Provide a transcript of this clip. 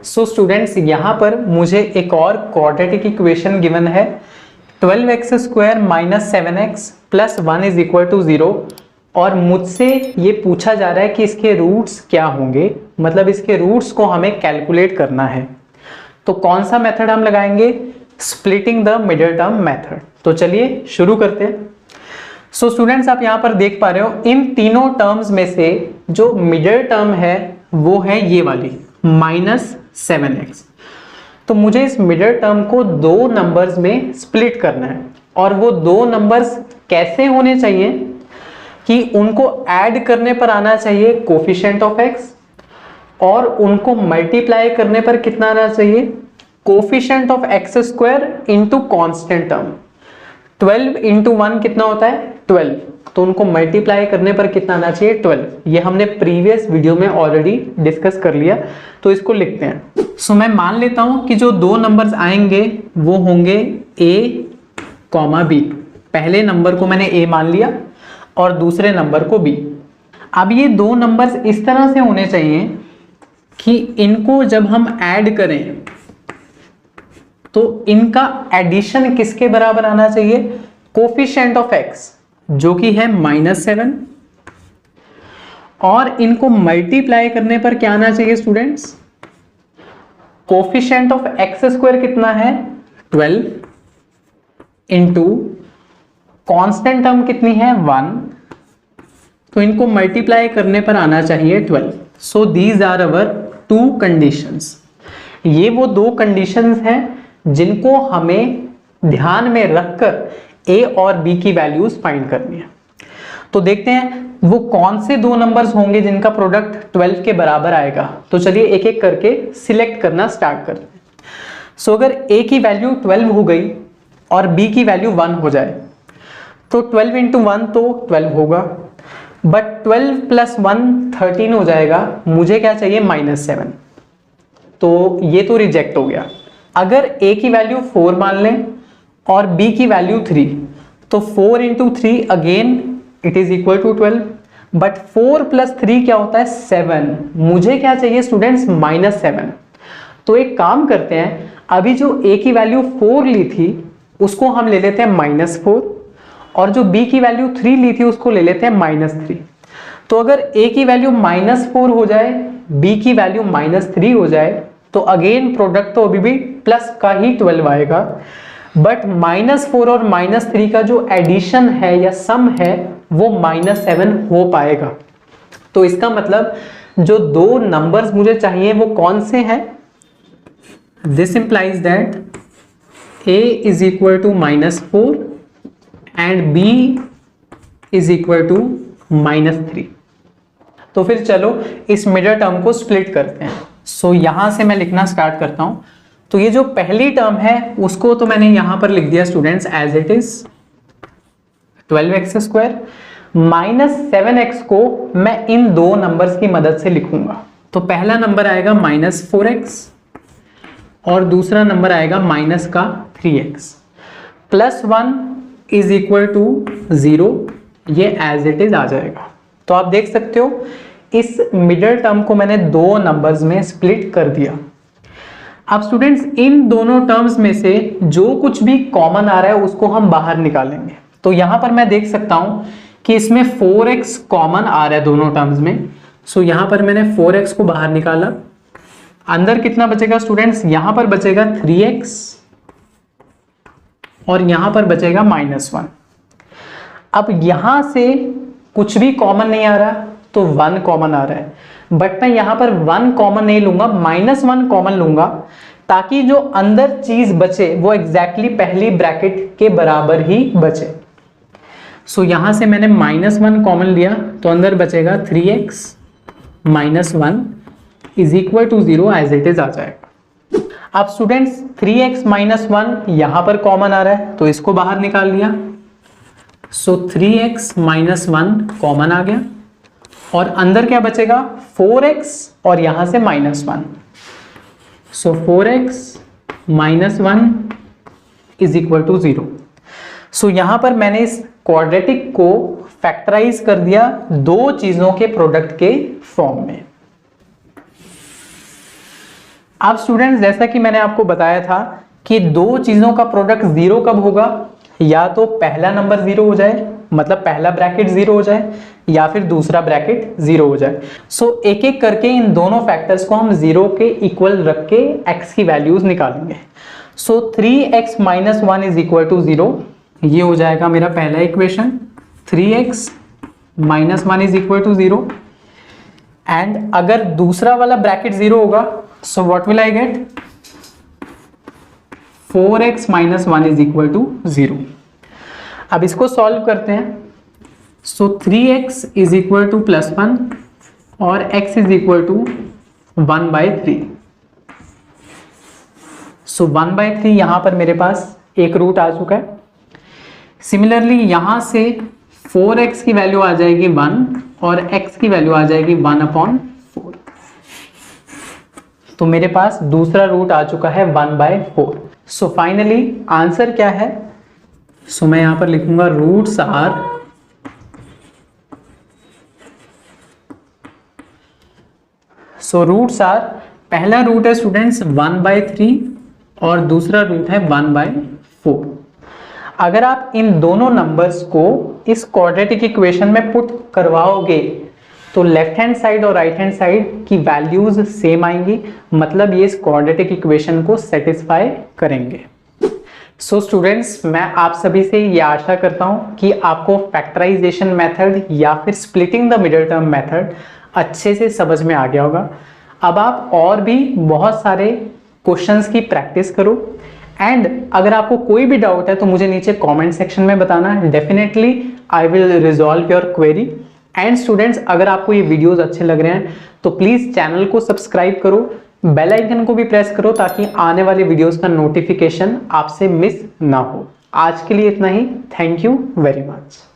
So students यहाँ पर मुझे एक और क्वाड्रेटिक इक्वेशन गिवन है 12x² minus 7x plus 1 is equal to 0 और मुझसे ये पूछा जा रहा है कि इसके रूट्स क्या होंगे, मतलब इसके रूट्स को हमें कैलकुलेट करना है। तो कौन सा मेथड हम लगाएंगे? Splitting the middle term method. तो चलिए शुरू करते हैं। सो स्टूडेंट्स आप यहाँ पर देख पा रहे हो इन तीनों टर्म्स में से जो मिडिल टर्म है वो है ये वाली -7x। तो मुझे इस मिडिल टर्म को दो नंबर्स में स्प्लिट करना है और वो दो नंबर्स कैसे होने चाहिए कि उनको ऐड करने पर आना चाहिए कोफिशिएंट ऑफ x और उनको मल्टीप्लाई करने पर कितना आना चाहिए? Coefficient of x² into constant term. 12 into 1 कितना होता है? 12। तो उनको मल्टीप्लाई करने पर कितना आना चाहिए? 12। ये हमने प्रीवियस वीडियो में ऑलरेडी डिस्कस कर लिया, तो इसको लिखते हैं। सो मैं मान लेता हूं कि जो दो नंबर्स आएंगे वो होंगे a, b। पहले नंबर को मैंने a मान लिया और दूसरे नंबर को b। अब ये दो नंबर्स इस तरह से होने चाहिए कि इनको जब हम ऐड करें तो इनका एडिशन किसके बराबर आना चाहिए? कोफिशिएंट ऑफ x जो कि है -7 और इनको मल्टीप्लाई करने पर क्या आना चाहिए स्टूडेंट्स? कोफिशिएंट ऑफ x² कितना है? 12 इंटू कॉन्स्टेंट टर्म कितनी है? 1। तो इनको मल्टीप्लाई करने पर आना चाहिए 12। So these are our two conditions. ये वो दो कंडीशंस हैं जिनको हमें ध्यान में रखकर a और b की वैल्यूज फाइंड करनी है। तो देखते हैं वो कौन से दो नंबर्स होंगे जिनका प्रोडक्ट 12 के बराबर आएगा। तो चलिए एक एक करके सिलेक्ट करना स्टार्ट करते हैं। सो अगर a की वैल्यू 12 हो गई और b की वैल्यू 1 हो जाए तो 12 इंटू 1 तो 12 होगा, बट 12 प्लस 1 13 हो जाएगा। मुझे क्या चाहिए? -7। तो ये तो रिजेक्ट हो गया। अगर a की वैल्यू 4 मान लें और b की वैल्यू 3 तो 4 into 3 again it is equal to 12, but 4 plus 3 क्या होता है? 7। मुझे क्या चाहिए स्टूडेंट्स? -7। तो एक काम करते हैं, अभी जो a की वैल्यू 4 ली थी उसको हम ले लेते हैं -4 और जो b की वैल्यू 3 ली थी उसको ले लेते हैं -3। तो अगर a की वैल्यू -4 हो जाए, b की वैल्यू -3 हो जाए तो अगेन प्रोडक्ट तो अभी भी प्लस का ही 12 आएगा, बट -4 और -3 का जो एडिशन है या सम है वो -7 हो पाएगा। तो इसका मतलब जो दो नंबर्स मुझे चाहिए वो कौन से हैं? This implies that a is equal to -4 and b is equal to -3। तो फिर चलो इस मिडिल टर्म को स्प्लिट करते हैं। सो यहां से मैं लिखना स्टार्ट करता हूं। तो ये जो पहली टर्म है उसको तो मैंने यहां पर लिख दिया students as it is 12x² -7x को मैं इन दो नंबर्स की मदद से लिखूंगा। तो पहला नंबर आएगा -4x और दूसरा नंबर आएगा -3x। +1 is equal to 0। ये एज इट इज आ जाएगा। तो आप देख सकते हो इस मिडिल टर्म को मैंने दो नंबर्स में स्प्लिट कर दिया। अब स्टूडेंट्स इन दोनों टर्म्स में से जो कुछ भी कॉमन आ रहा है उसको हम बाहर निकालेंगे। तो यहां पर मैं देख सकता हूं कि इसमें 4x कॉमन आ रहा है दोनों टर्म्स में। सो यहां पर मैंने 4x को बाहर निकाला। अंदर कितना बचेगा स्टूडेंट्स? यहां पर बचेगा 3x और यहां पर बचेगा -1। अब यहां से कुछ भी कॉमन नहीं आ रहा तो 1 कॉमन आ रहा है, बट मैं यहां पर 1 कॉमन नहीं लूंगा, -1 कॉमन लूंगा ताकि जो अंदर चीज बचे वो एग्जैक्टली पहली ब्रैकेट के बराबर ही बचे। सो यहां से मैंने -1 कॉमन लिया तो अंदर बचेगा 3x -1 is equal to 0 as it is आ जाएगा। अब स्टूडेंट्स 3x -1 यहां पर कॉमन आ रहा है तो इसको बाहर निकाल लिया। सो 3x -1 कॉमन आ गया और अंदर क्या बचेगा? 4x और यहां से -1। सो 4x -1 इज इक्वल टू 0। सो यहां पर मैंने इस क्वाड्रेटिक को फैक्टराइज कर दिया दो चीजों के प्रोडक्ट के फॉर्म में। अब स्टूडेंट्स जैसा कि मैंने आपको बताया था कि दो चीजों का प्रोडक्ट जीरो कब होगा, या तो पहला नंबर जीरो हो जाए, मतलब पहला ब्रैकेट जीरो हो जाए, या फिर दूसरा ब्रैकेट जीरो हो जाए। सो एक एक करके इन दोनों फैक्टर्स को हम जीरो के इक्वल रख के x की वैल्यूज निकालेंगे। So 3x minus 1 is equal to 0, ये हो जाएगा मेरा पहला equation. 3x minus 1 is equal to 0, and अगर दूसरा वाला ब्रैकेट जीरो होगा so what will I get, 4x minus 1 is equal to 0। अब इसको सॉल्व करते हैं। So 3x is equal to plus 1 और x is equal to 1/3। So 1/3 यहां पर मेरे पास एक रूट आ चुका है। सिमिलरली यहां से 4x की वैल्यू आ जाएगी 1 और x की वैल्यू आ जाएगी 1/4। तो मेरे पास दूसरा रूट आ चुका है 1/4। सो फाइनली आंसर क्या है, सो मैं यहां पर लिखूंगा रूट्स आर पहला रूट है स्टूडेंट्स 1/3 और दूसरा रूट है 1/4। अगर आप इन दोनों नंबर्स को इस क्वाड्रेटिक इक्वेशन में पुट करवाओगे तो लेफ्ट हैंड साइड और राइट हैंड साइड की वैल्यूज सेम आएंगी, मतलब ये इस क्वाड्रेटिक इक्वेशन को सेटिस्फाई करेंगे। सो स्टूडेंट्स मैं आप सभी से ये आशा करता हूं कि आपको फैक्टराइजेशन मेथड या फिर splitting the middle term method अच्छे से समझ में आ गया होगा। अब आप और भी बहुत सारे क्वेश्चंस की प्रैक्टिस करो, एंड अगर आपको कोई भी डाउट है तो मुझे नीचे कमेंट सेक्शन में बताना, definitely I will resolve your query. And students अगर आपको ये वीडियोस अच्छे लग रहे हैं तो प्लीज चैनल को सब्सक्राइब करो, बेल आइकन को भी प्रेस करो ताकि आने वाले वीडियोस का नोटिफिकेशन आपसे मिस ना हो। आज के लिए इतना ही, थैंक यू वेरी मच।